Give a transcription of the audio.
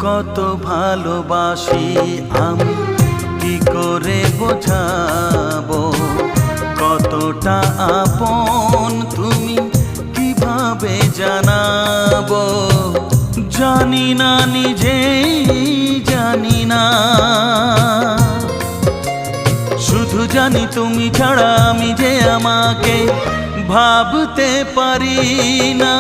কত ভালোবাসি আমি কি করে বোঝাবো, কতটা আপন তুমি কিভাবে জানাবো। জানি না নিজেই জানি না, শুধু জানি তুমি ছাড়া আমি যে আমাকে ভাবতে পারি না।